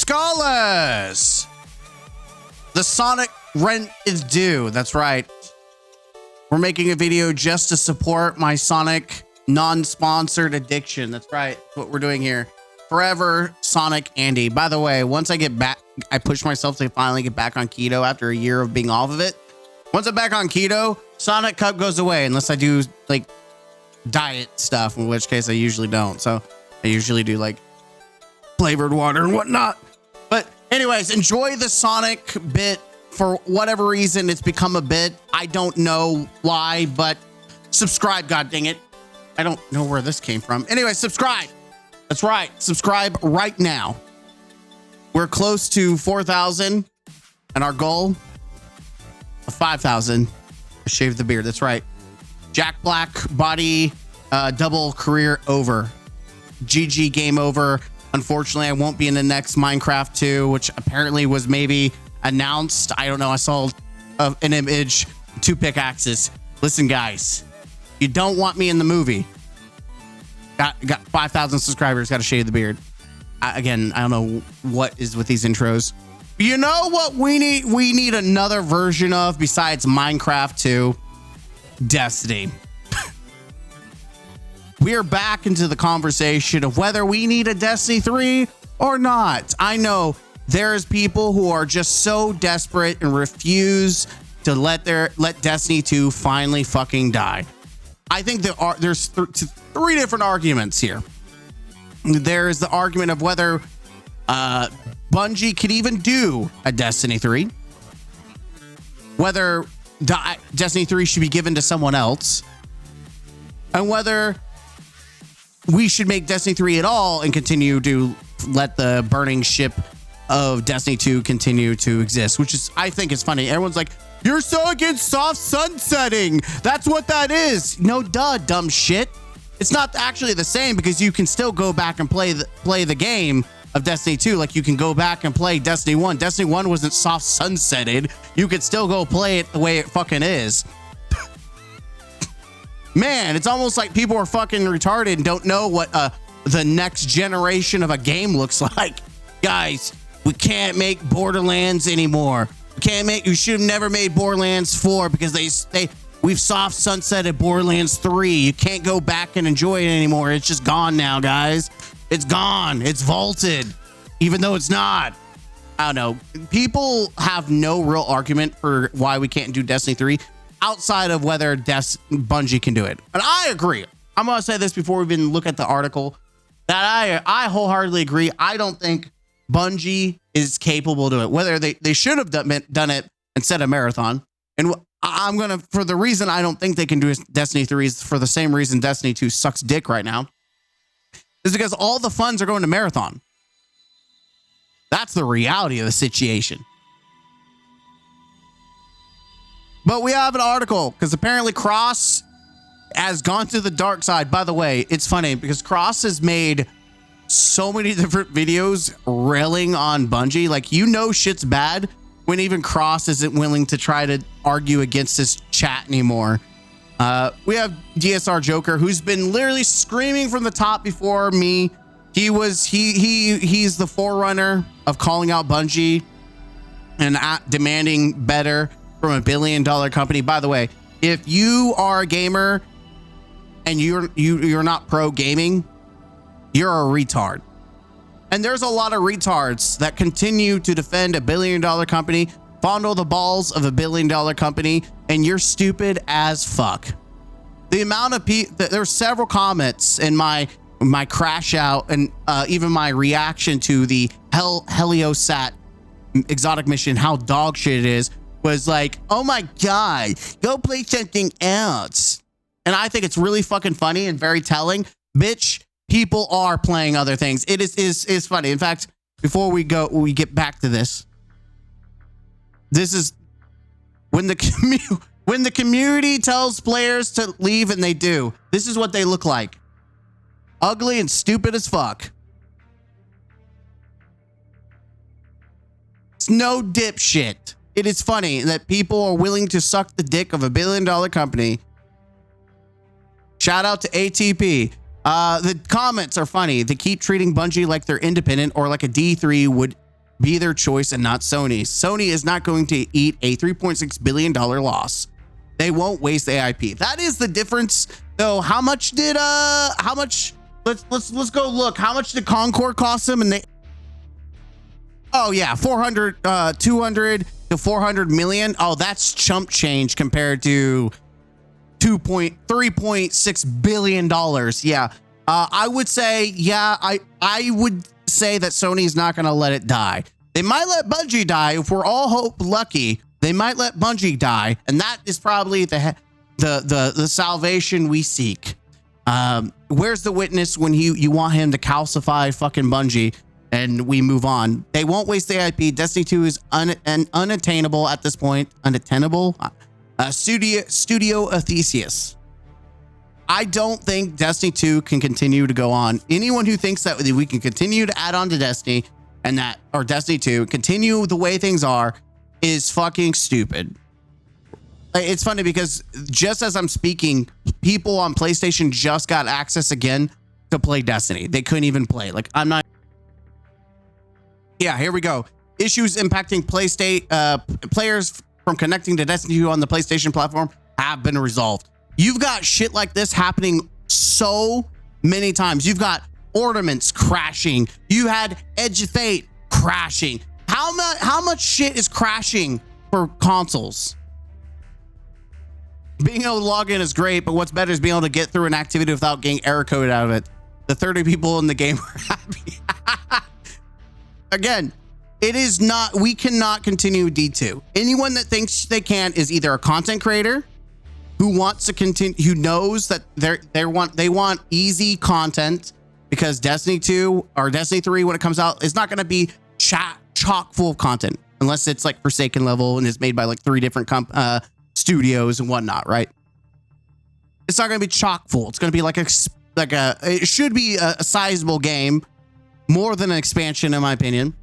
Scholars! The Sonic rent is due. That's right. We're making a video just to support my Sonic non-sponsored addiction. That's right. That's what we're doing here. Forever Sonic Andy. By the way, once I get back, I pushed myself to finally get back on keto after a year of being off of it. Once I'm back on keto, Sonic Cup goes away unless I do like diet stuff, in which case I usually don't. So I usually do like flavored water and whatnot. But anyways, enjoy the Sonic bit. For whatever reason, it's become a bit. I don't know why, but subscribe, god dang it. I don't know where this came from. Anyway, subscribe. That's right. Subscribe right now. We're close to 4,000 and our goal of 5,000. Shave the beard. That's right. Jack Black body double career over. GG, game over. Unfortunately, I won't be in the next Minecraft 2, which apparently was maybe announced. I don't know. I saw an image, 2 pickaxes. Listen, guys, you don't want me in the movie. Got 5,000 subscribers. Got to shave the beard. Again, I don't know what is with these intros. But you know what we need? We need another version of besides Minecraft 2, Destiny. We are back into the conversation of whether we need a Destiny 3 or not. I know there's people who are just so desperate and refuse to let Destiny 2 finally fucking die. I think there's 3 different arguments here. There's the argument of whether Bungie could even do a Destiny 3, whether Destiny 3 should be given to someone else, and whether we should make Destiny 3 at all and continue to let the burning ship of Destiny 2 continue to exist, which is, I think, is funny. Everyone's like, you're so against soft sunsetting. That's what that is. No, duh, dumb shit. It's not actually the same because you can still go back and play the game of Destiny 2. Like you can go back and play Destiny 1. Destiny 1 wasn't soft sunsetted. You could still go play it the way it fucking is. Man, it's almost like people are fucking retarded and don't know what the next generation of a game looks like. Guys, we can't make Borderlands anymore. You should have never made Borderlands 4 because we've soft sunsetted Borderlands 3. You can't go back and enjoy it anymore. It's just gone now, guys. It's gone. It's vaulted, even though it's not. I don't know. People have no real argument for why we can't do Destiny 3 outside of whether Bungie can do it. And I agree. I'm going to say this before we even look at the article, that I wholeheartedly agree. I don't think Bungie is capable to do it. Whether they should have done it instead of Marathon. And I'm going to, for the reason I don't think they can do Destiny 3 is for the same reason Destiny 2 sucks dick right now, is because all the funds are going to Marathon. That's the reality of the situation. But we have an article because apparently Cross has gone to the dark side. By the way, it's funny because Cross has made so many different videos railing on Bungie. Like, you know, shit's bad when even Cross isn't willing to try to argue against this chat anymore. We have DSR Joker, who's been literally screaming from the top before me. He's the forerunner of calling out Bungie and demanding better from $1 billion company. By the way, if you are a gamer and you're not pro gaming, you're a retard. And there's a lot of retards that continue to defend $1 billion company, fondle the balls of $1 billion company, and you're stupid as fuck. The amount of people, there's several comments in my crash out and even my reaction to the Heliosat exotic mission, how dog shit it is, was like, oh my God, go play something else. And I think it's really fucking funny and very telling. Bitch, people are playing other things. It is funny. In fact, before we get back to this is when the community tells players to leave and they do. This is what they look like. Ugly and stupid as fuck. It's no dipshit. It is funny that people are willing to suck the dick of $1 billion company. Shout out to ATP. The comments are funny. They keep treating Bungie like they're independent or like a D3 would be their choice and not Sony. Sony is not going to eat a $3.6 billion loss. They won't waste the AIP. That is the difference. So how much did let's go look. How much did Concord cost them? And they, oh yeah, 200 to 400 million. Oh, that's chump change compared to $3.6 billion. Yeah. I would say, yeah, I would say that Sony's not going to let it die. They might let Bungie die. If we're all lucky, they might let Bungie die. And that is probably the salvation we seek. Where's the witness when you want him to calcify fucking Bungie and we move on? They won't waste the IP. Destiny 2 is unattainable at this point. Unattainable. Studio Theseus. I don't think Destiny 2 can continue to go on. Anyone who thinks that we can continue to add on to Destiny and that, or Destiny 2, continue the way things are, is fucking stupid. It's funny because just as I'm speaking, people on PlayStation just got access again to play Destiny. They couldn't even play. Like, I'm not. Yeah, here we go. Issues impacting players from connecting to Destiny 2 on the PlayStation platform have been resolved. You've got shit like this happening so many times. You've got ornaments crashing. You had Edge of Fate crashing. How much shit is crashing for consoles? Being able to log in is great, but what's better is being able to get through an activity without getting error code out of it. The 30 people in the game were happy. Again, it is not, we cannot continue D2. Anyone that thinks they can is either a content creator who wants to continue, who knows that they want easy content, because Destiny 2 or Destiny 3 when it comes out is not going to be chock full of content unless it's like Forsaken level and is made by like 3 different studios and whatnot, right? It's not going to be chock full. It's going to be like it should be a sizable game, more than an expansion in my opinion.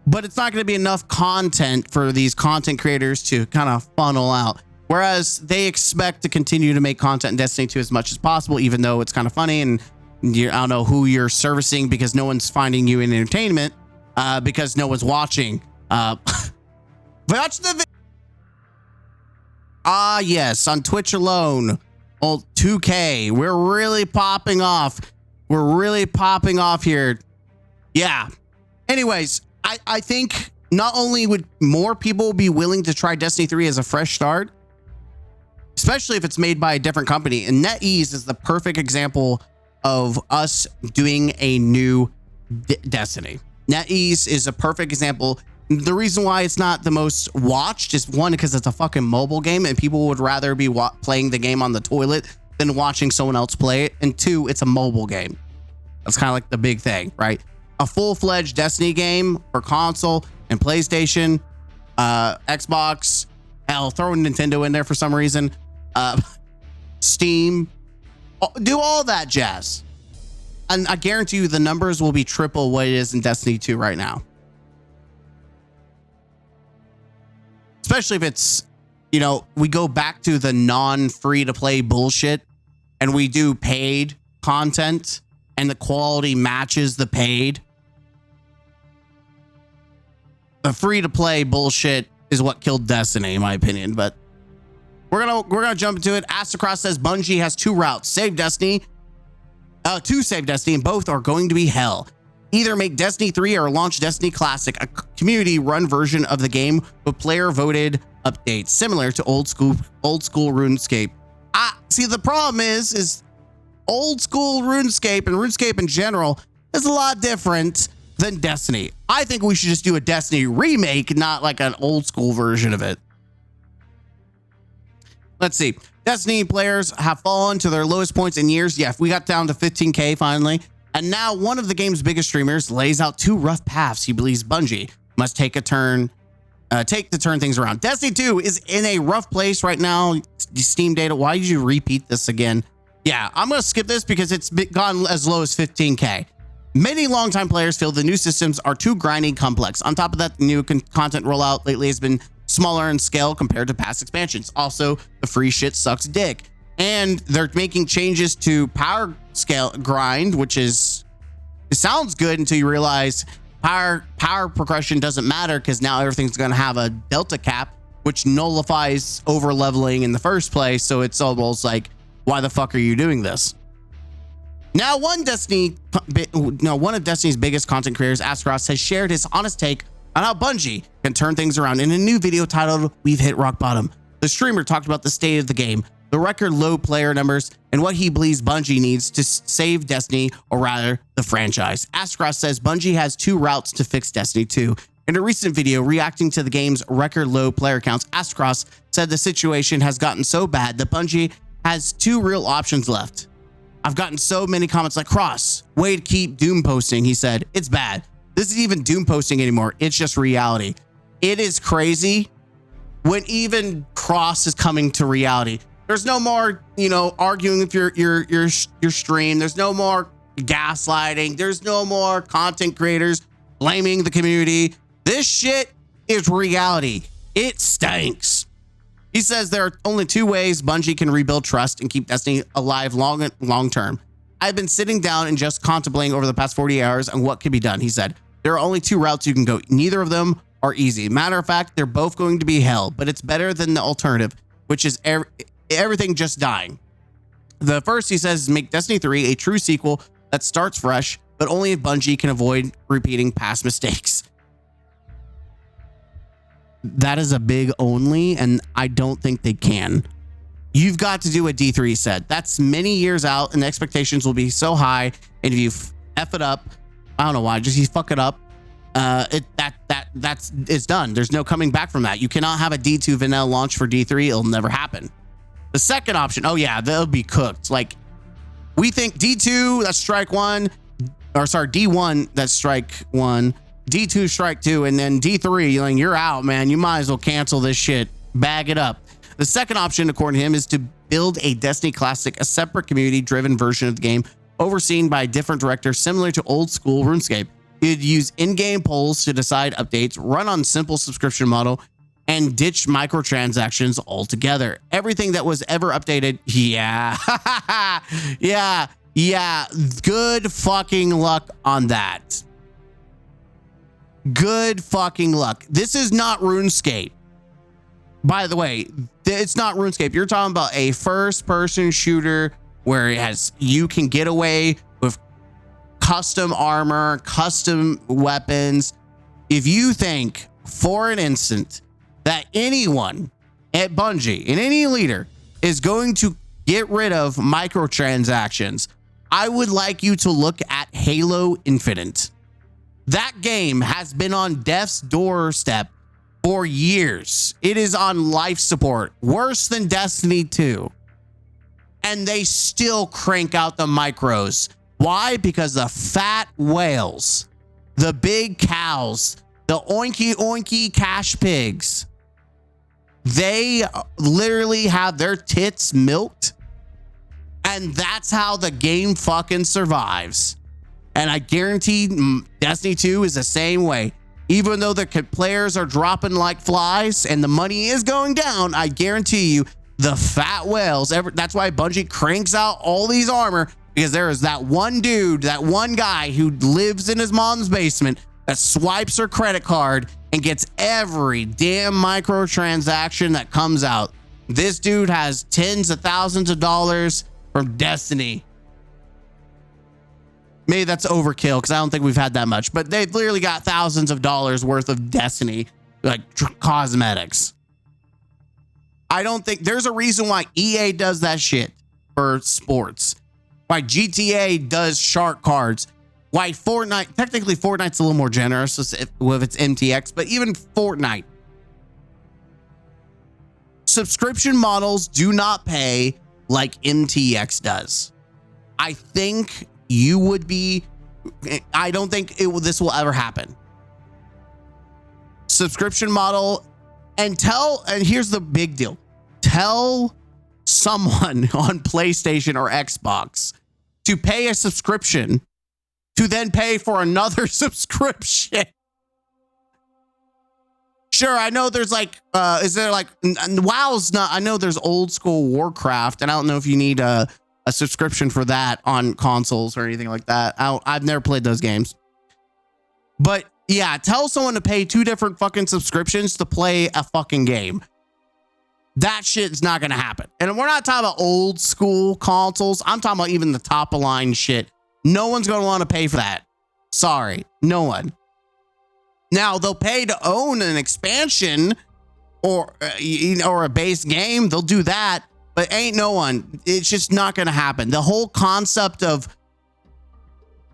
But it's not going to be enough content for these content creators to kind of funnel out. Whereas they expect to continue to make content in Destiny 2 as much as possible, even though it's kind of funny and I don't know who you're servicing because no one's finding you in entertainment because no one's watching. Watch the yes, on Twitch alone, old 2K. We're really popping off. We're really popping off here. Yeah. Anyways, I think not only would more people be willing to try Destiny 3 as a fresh start, especially if it's made by a different company, and NetEase is the perfect example of us doing a new Destiny. NetEase is a perfect example. The reason why it's not the most watched is one, because it's a fucking mobile game and people would rather be playing the game on the toilet than watching someone else play it. And 2, it's a mobile game. That's kind of like the big thing, right? A full-fledged Destiny game for console and PlayStation, Xbox, hell, throw Nintendo in there for some reason, Steam, do all that jazz. And I guarantee you the numbers will be triple what it is in Destiny 2 right now. Especially if it's, you know, we go back to the non-free-to-play bullshit and we do paid content and the quality matches the paid. The free-to-play bullshit is what killed Destiny, in my opinion. But we're gonna jump into it. Astacross says Bungie has 2 routes: save Destiny, to save Destiny, and both are going to be hell. Either make Destiny 3 or launch Destiny Classic, a community-run version of the game with player-voted updates, similar to old school RuneScape. See, the problem is old school RuneScape and RuneScape in general is a lot different than Destiny. I think we should just do a Destiny remake, not like an old school version of it. Let's see. Destiny players have fallen to their lowest points in years. Yeah, we got down to 15K finally. And now one of the game's biggest streamers lays out 2 rough paths he believes Bungie must take to turn things around. Destiny 2 is in a rough place right now. Steam data. Why did you repeat this again? Yeah, I'm going to skip this because it's gone as low as 15K. Many longtime players feel the new systems are too grinding complex. On top of that, the new content rollout lately has been smaller in scale compared to past expansions. Also, the free shit sucks dick. And they're making changes to power scale grind, which is It sounds good until you realize power progression doesn't matter, because now everything's going to have a delta cap, which nullifies over leveling in the first place. So it's almost like, why the fuck are you doing this? Now, one of Destiny's biggest content creators, Ascaroth, has shared his honest take on how Bungie can turn things around in a new video titled "We've Hit Rock Bottom." The streamer talked about the state of the game, the record low player numbers, and what he believes Bungie needs to save Destiny, or rather the franchise. Ascaroth says Bungie has two routes to fix Destiny 2. In a recent video reacting to the game's record low player counts, Ascaroth said the situation has gotten so bad that Bungie has two real options left. I've gotten so many comments like, Cross, way to keep doom posting. He said, it's bad. This isn't even doom posting anymore. It's just reality. It is crazy when even Cross is coming to reality. There's no more, arguing with your stream. There's no more gaslighting. There's no more content creators blaming the community. This shit is reality. It stinks. He says there are only two ways Bungie can rebuild trust and keep Destiny alive long term. I've been sitting down and just contemplating over the past 48 hours on what can be done. He said, there are only two routes you can go. Neither of them are easy. Matter of fact, they're both going to be hell, but it's better than the alternative, which is everything just dying. The first, he says, is make Destiny 3 a true sequel that starts fresh, but only if Bungie can avoid repeating past mistakes. That is a big only, and I don't think they can. You've got to do what D3 said. That's many years out, and the expectations will be so high. And if you F it up, I don't know why, just you fuck it up, it's done. There's no coming back from that. You cannot have a D2 vanilla launch for D3. It'll never happen. The second option, oh yeah, they'll be cooked. Like, we think D2, that's strike one, or sorry, D1, that's strike one. D2 strike two, and then D3, you're out, man. You might as well cancel this shit. Bag it up. The second option, according to him, is to build a Destiny Classic, a separate community-driven version of the game, overseen by a different director, similar to old school RuneScape. You'd use in-game polls to decide updates, run on simple subscription model, and ditch microtransactions altogether. Everything that was ever updated, yeah. yeah. Good fucking luck on that. Good fucking luck. This is not RuneScape. By the way, it's not RuneScape. You're talking about a first-person shooter where you can get away with custom armor, custom weapons. If you think for an instant that anyone at Bungie and any leader is going to get rid of microtransactions, I would like you to look at Halo Infinite. That game has been on death's doorstep for years. It is on life support, worse than Destiny 2. And they still crank out the micros. Why? Because the fat whales, the big cows, the oinky cash pigs, they literally have their tits milked. And that's how the game fucking survives. And I guarantee Destiny 2 is the same way. Even though the players are dropping like flies and the money is going down, I guarantee you the fat whales, that's why Bungie cranks out all these armor, because there is that one dude, that one guy who lives in his mom's basement that swipes her credit card and gets every damn microtransaction that comes out. This dude has tens of thousands of dollars from Destiny. Maybe that's overkill because I don't think we've had that much, but they've literally got thousands of dollars worth of Destiny, like cosmetics. I don't think there's a reason why EA does that shit for sports, why GTA does shark cards, why Fortnite, technically Fortnite's a little more generous with its MTX, but even Fortnite. Subscription models do not pay like MTX does. I think you would be, I don't think this will ever happen. Subscription model, and here's the big deal. Tell someone on PlayStation or Xbox to pay a subscription to then pay for another subscription. Sure, I know there's like, is there like, WoW's not, I know there's old school Warcraft, and I don't know if you need a subscription for that on consoles or anything like that. I've never played those games. But yeah, tell someone to pay 2 different fucking subscriptions to play a fucking game. That shit's not going to happen. And we're not talking about old school consoles. I'm talking about even the top of line shit. No one's going to want to pay for that. Sorry, no one. Now they'll pay to own an expansion or a base game. They'll do that, but ain't no one. It's just not going to happen. The whole concept of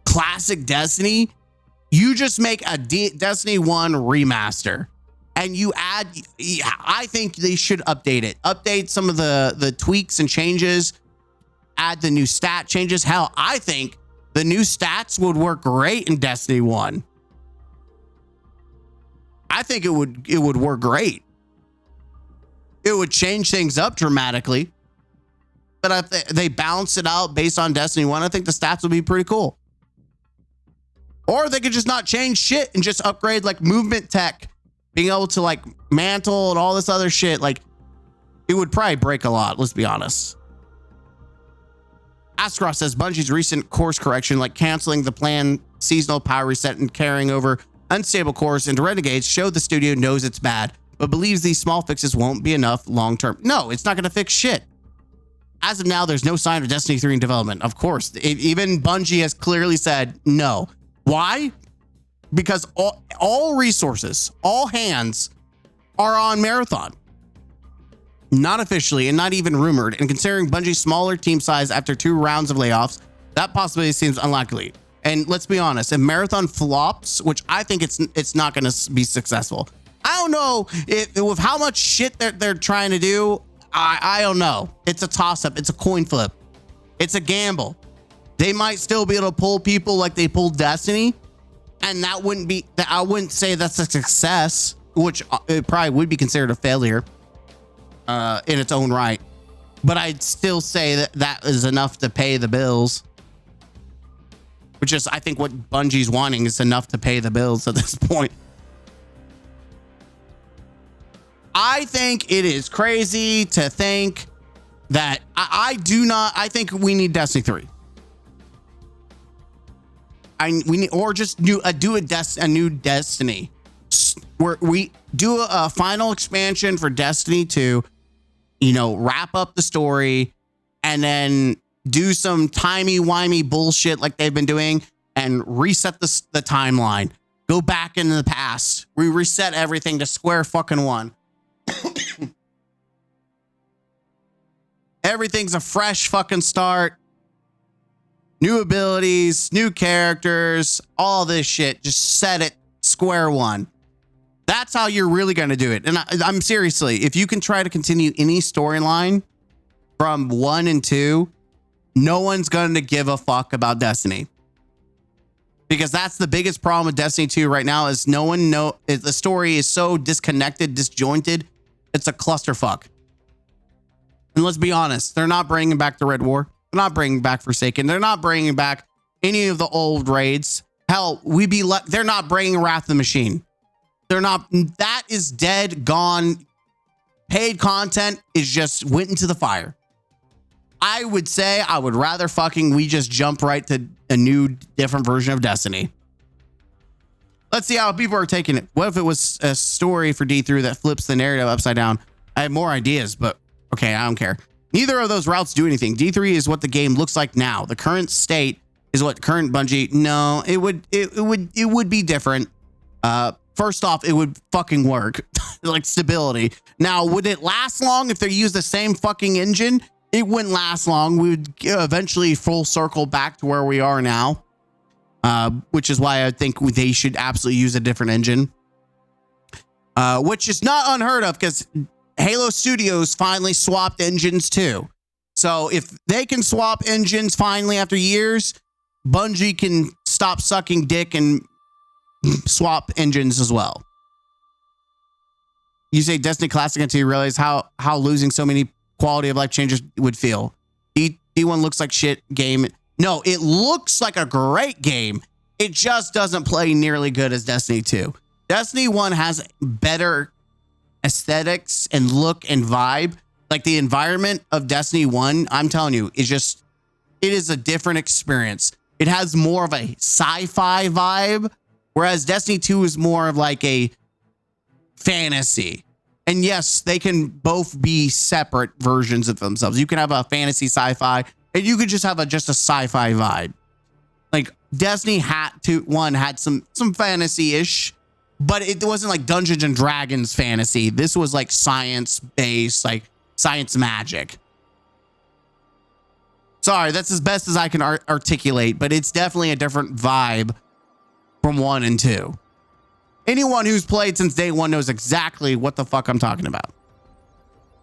classic Destiny, you just make a Destiny 1 remaster and you add, I think they should update it. Update some of the tweaks and changes, add the new stat changes. Hell, I think the new stats would work great in Destiny 1. I think it would work great. It would change things up dramatically. But if they balance it out based on Destiny 1, I think the stats would be pretty cool. Or they could just not change shit and just upgrade like movement tech, being able to like mantle and all this other shit. Like, it would probably break a lot, let's be honest. Ascross says Bungie's recent course correction, like canceling the planned seasonal power reset and carrying over unstable cores into Renegades, showed the studio knows it's bad, but believes these small fixes won't be enough long term. No, it's not going to fix shit. As of now, there's no sign of Destiny 3 in development. Of course, even Bungie has clearly said no. Why? Because all resources, all hands are on Marathon. Not officially and not even rumored. And considering Bungie's smaller team size after 2 rounds of layoffs, that possibility seems unlikely. And let's be honest, if Marathon flops, which I think it's not going to be successful. I don't know if with how much shit they're trying to do. I don't know. It's a toss-up. It's a coin flip. It's a gamble. They might still be able to pull people like they pulled Destiny, and that wouldn't be. I wouldn't say that's a success, which it probably would be considered a failure in its own right. But I'd still say that is enough to pay the bills. Which is, I think, what Bungie's wanting is enough to pay the bills at this point. I think it is crazy to think that I think we need Destiny 3. We need, or just do a new Destiny where we do a final expansion for Destiny 2, wrap up the story and then do some timey-wimey bullshit like they've been doing and reset the timeline. Go back into the past. We reset everything to square fucking one. Everything's a fresh fucking start. New abilities, new characters, all this shit. Just set it square one. That's how you're really going to do it. And I'm seriously, if you can try to continue any storyline from 1 and 2, no one's going to give a fuck about Destiny. Because that's the biggest problem with Destiny 2 right now is the story is so disconnected, disjointed. It's a clusterfuck. And let's be honest, they're not bringing back the Red War. They're not bringing back Forsaken. They're not bringing back any of the old raids. Hell, they're not bringing Wrath of the Machine. They're not. That is dead, gone. Paid content is just went into the fire. I would say I would rather we just jump right to a new, different version of Destiny. Let's see how people are taking it. What if it was a story for D3 that flips the narrative upside down? I have more ideas, but okay, I don't care. Neither of those routes do anything. D3 is what the game looks like now. The current state is what current Bungie. No, it would be different. First off, it would fucking work. Like stability. Now, would it last long if they use the same fucking engine? It wouldn't last long. We would eventually full circle back to where we are now. Which is why I think they should absolutely use a different engine. Which is not unheard of because Halo Studios finally swapped engines too. So if they can swap engines finally after years, Bungie can stop sucking dick and swap engines as well. You say Destiny Classic until you realize how losing so many quality of life changes would feel. D1 looks like shit game. No, it looks like a great game. It just doesn't play nearly good as Destiny 2. Destiny 1 has better aesthetics and look and vibe. Like the environment of Destiny 1, I'm telling you, is just it is a different experience. It has more of a sci-fi vibe, whereas Destiny 2 is more of like a fantasy. And yes, they can both be separate versions of themselves. You can have a fantasy sci-fi, and you could just have just a sci-fi vibe. Like Destiny one had some fantasy-ish, but it wasn't like Dungeons and Dragons fantasy. This was like science-based, like science magic. Sorry, that's as best as I can articulate, but it's definitely a different vibe from 1 and 2. Anyone who's played since day 1 knows exactly what the fuck I'm talking about.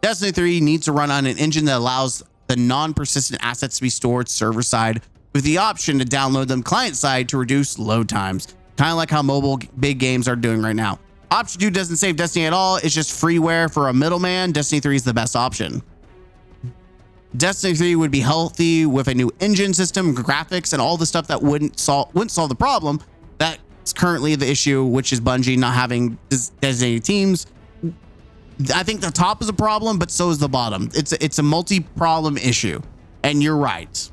Destiny 3 needs to run on an engine that allows the non-persistent assets to be stored server-side with the option to download them client-side to reduce load times. Kind of like how mobile big games are doing right now. Option 2 doesn't save Destiny at all. It's just freeware for a middleman. Destiny 3 is the best option. Destiny 3 would be healthy with a new engine system, graphics, and all the stuff that wouldn't solve the problem that's currently the issue, which is Bungie not having designated teams. I think the top is a problem, but so is the bottom. It's a multi-problem issue, and you're right.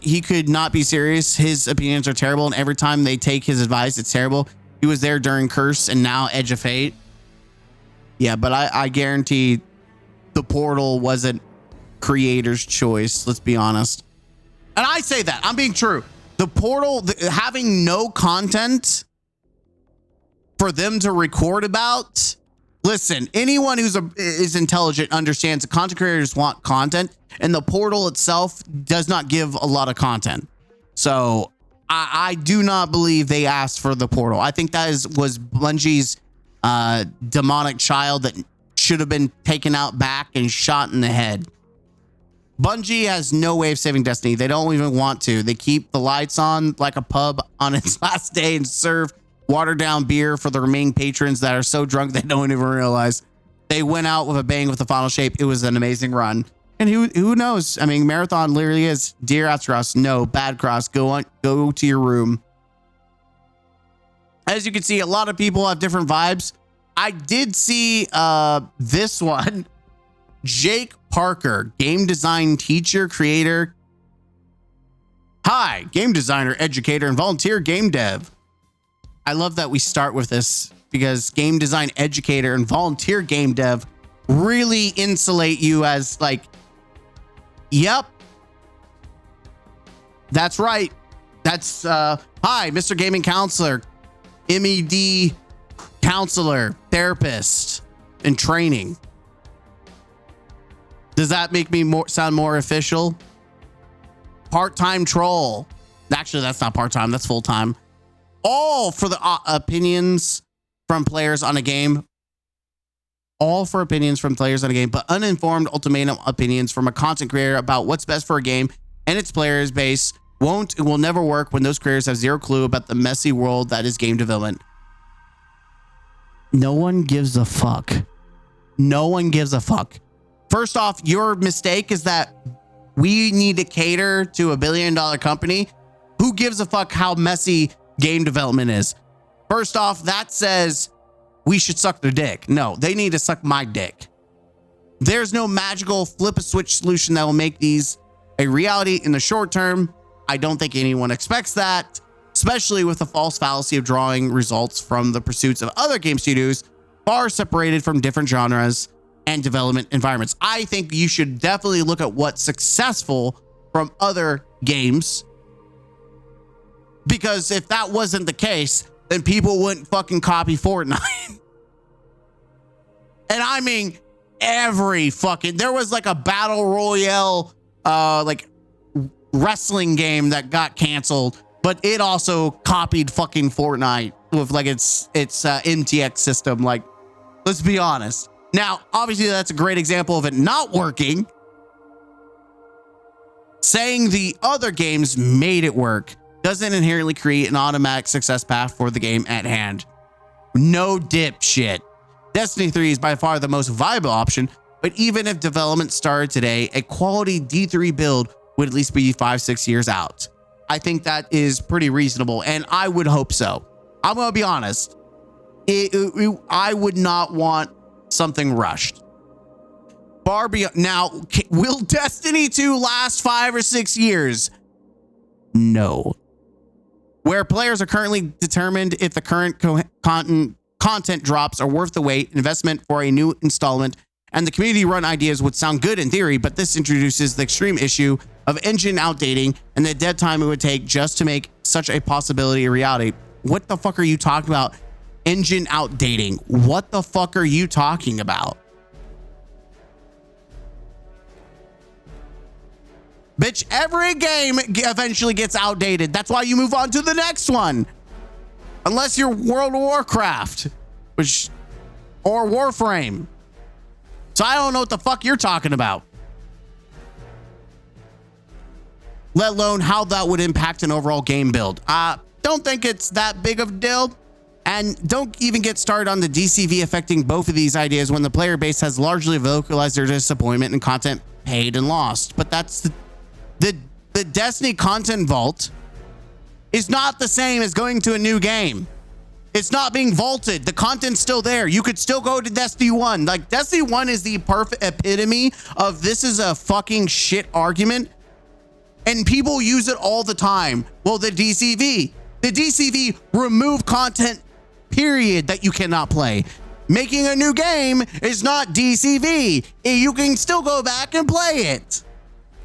He could not be serious. His opinions are terrible, and every time they take his advice, it's terrible. He was there during Curse and now Edge of Fate. Yeah, but I guarantee the Portal wasn't creator's choice. Let's be honest. And I say that I'm being true. The Portal, having no content for them to record about. Listen, anyone is intelligent understands that content creators want content, and the Portal itself does not give a lot of content. So I do not believe they asked for the Portal. I think that was Bungie's demonic child that should have been taken out back and shot in the head. Bungie has no way of saving Destiny. They don't even want to. They keep the lights on like a pub on its last day and serve watered down beer for the remaining patrons that are so drunk they don't even realize. They went out with a bang with the final shape. It was an amazing run. And who knows? I mean, Marathon literally is dear Astaroth. No, bad cross. Go to your room. As you can see, a lot of people have different vibes. I did see this one. Jake Parker, game design teacher, creator. Hi, game designer, educator, and volunteer game dev. I love that we start with this because game design, educator, and volunteer game dev really insulate you as like, yep, that's right. That's hi, Mr. Gaming Counselor, MED counselor, therapist, and training. Does that make me sound more official? Part-time troll. Actually, that's not part-time. That's full-time. All for the opinions from players on a game. All for opinions from players on a game, but uninformed ultimatum opinions from a content creator about what's best for a game and its players base it will never work when those creators have zero clue about the messy world that is game development. No one gives a fuck. No one gives a fuck. First off, your mistake is that we need to cater to $1 billion company. Who gives a fuck how messy game development is? First off, that says we should suck their dick. No, they need to suck my dick. There's no magical flip a switch solution that will make these a reality in the short term. I don't think anyone expects that, especially with the false fallacy of drawing results from the pursuits of other game studios far separated from different genres and development environments. I think you should definitely look at what's successful from other games, because if that wasn't the case, then people wouldn't fucking copy Fortnite. And I mean, there was like a battle royale, like wrestling game that got canceled, but it also copied fucking Fortnite with like its MTX system. Like, let's be honest. Now, obviously, that's a great example of it not working. Saying the other games made it work doesn't inherently create an automatic success path for the game at hand. No dipshit. Destiny 3 is by far the most viable option, but even if development started today, a quality D3 build would at least be 5-6 years out. I think that is pretty reasonable, and I would hope so. I'm going to be honest. I would not want something rushed. Far beyond. Now, will Destiny 2 last 5 or 6 years? No. Where players are currently determined if the current content drops are worth the wait, investment for a new installment, and the community run ideas would sound good in theory, but this introduces the extreme issue of engine outdating and the dead time it would take just to make such a possibility a reality. What the fuck are you talking about? Engine outdating. What the fuck are you talking about? Bitch, every game eventually gets outdated. That's why you move on to the next one. Unless you're World of Warcraft, or Warframe. So I don't know what the fuck you're talking about. Let alone how that would impact an overall game build. Don't think it's that big of a deal. And don't even get started on the DCV affecting both of these ideas when the player base has largely vocalized their disappointment in content paid and lost. But that's the Destiny content vault is not the same as going to a new game. It's not being vaulted. The content's still there. You could still go to Destiny 1. Like, Destiny 1 is the perfect epitome of this is a fucking shit argument. And people use it all the time. Well, the DCV removed content, period, that you cannot play. Making a new game is not DCV. You can still go back and play it.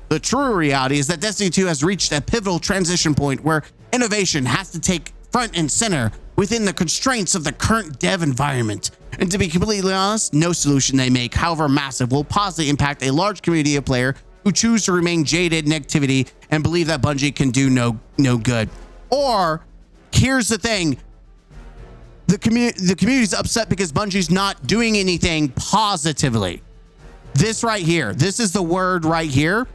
The true reality is that Destiny 2 has reached a pivotal transition point where innovation has to take front and center within the constraints of the current dev environment. And to be completely honest, no solution they make, however massive, will positively impact a large community of players who choose to remain jaded in activity and believe that Bungie can do no good. Or, here's the thing. The community's upset because Bungie's not doing anything positively. This right here, this is the word right here.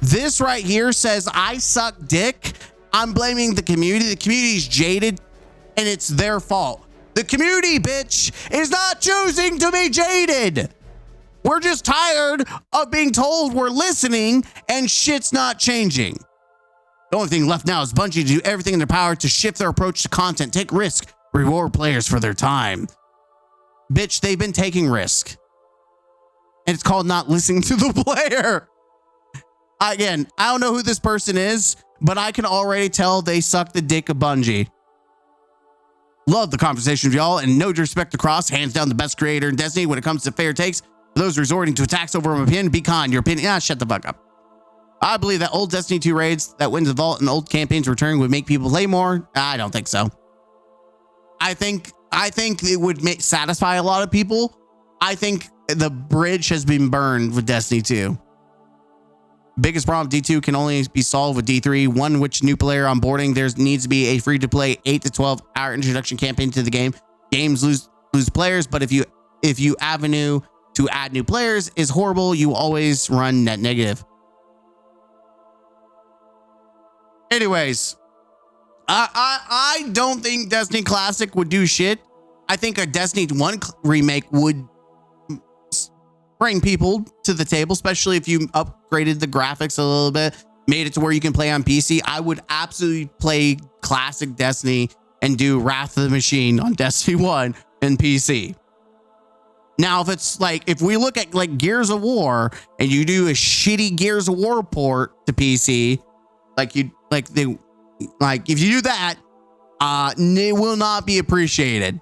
This right here says, I suck dick. I'm blaming the community. The community's jaded and it's their fault. The community, bitch, is not choosing to be jaded. We're just tired of being told we're listening and shit's not changing. The only thing left now is Bungie to do everything in their power to shift their approach to content, take risk, reward players for their time. Bitch, they've been taking risk. And it's called not listening to the player. Again, I don't know who this person is, but I can already tell they suck the dick of Bungie. Love the conversation with y'all, and no disrespect to Cross, hands down the best creator in Destiny when it comes to fair takes. For those resorting to attacks over my opinion, be kind. Your opinion, shut the fuck up. I believe that old Destiny 2 raids that wins the vault and old campaigns returning would make people play more. I don't think so. I think it would satisfy a lot of people. I think the bridge has been burned with Destiny 2. Biggest problem, D2 can only be solved with D3. One, which new player onboarding, there needs to be a free-to-play 8 to 12 hour introduction campaign to the game. Games lose players, but if you avenue to add new players is horrible, you always run net negative. Anyways, I don't think Destiny Classic would do shit. I think a Destiny 1 remake would bring people to the table, especially if you upgraded the graphics a little bit, made it to where you can play on PC. I would absolutely play classic Destiny and do Wrath of the Machine on Destiny 1 and PC. Now, if it's like, if we look at like Gears of War and you do a shitty Gears of War port to PC, if you do that, it will not be appreciated.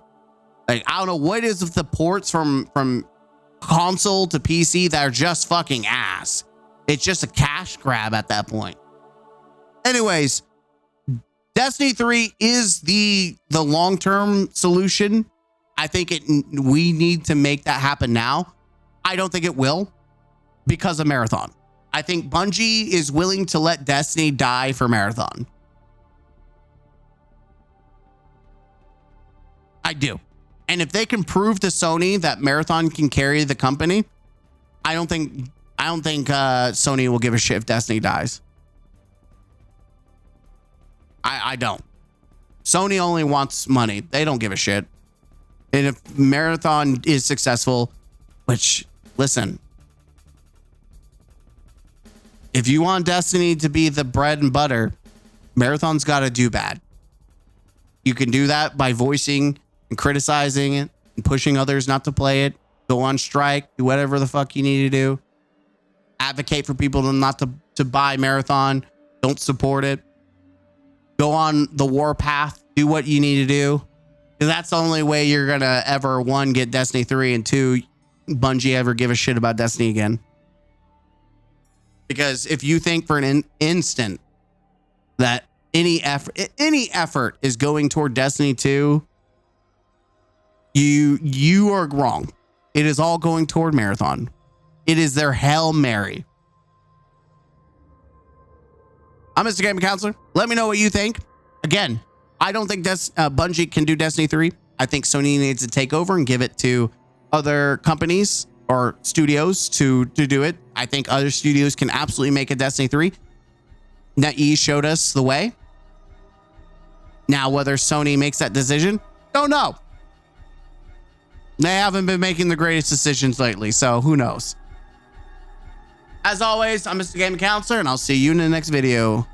Like, I don't know what it is with the ports from console to PC that are just fucking ass. It's just a cash grab at that point. Anyways, Destiny 3 is the long-term solution. I think we need to make that happen now. I don't think it will because of Marathon. I think Bungie is willing to let Destiny die for Marathon. I do. And if they can prove to Sony that Marathon can carry the company, I don't think Sony will give a shit if Destiny dies. I don't. Sony only wants money. They don't give a shit. And if Marathon is successful, which, listen, if you want Destiny to be the bread and butter, Marathon's got to do bad. You can do that by voicing and criticizing it and pushing others not to play it. go on strike, do whatever the fuck you need to do. Advocate for people not to buy Marathon. Don't support it. Go on the war path. Do what you need to do. Because that's the only way you're going to ever, one, get Destiny 3, and two, Bungie ever give a shit about Destiny again. Because if you think for an instant that any effort is going toward Destiny 2, you are wrong. It is all going toward Marathon. It is their Hail Mary. I'm Mr. Gaming Counselor. Let me know what you think. Again, I don't think Bungie can do Destiny 3. I think Sony needs to take over and give it to other companies or studios to do it. I think other studios can absolutely make a Destiny 3. NetEase showed us the way. Now, whether Sony makes that decision, don't know. They haven't been making the greatest decisions lately, so who knows? As always, I'm Mr. Gaming Counselor, and I'll see you in the next video.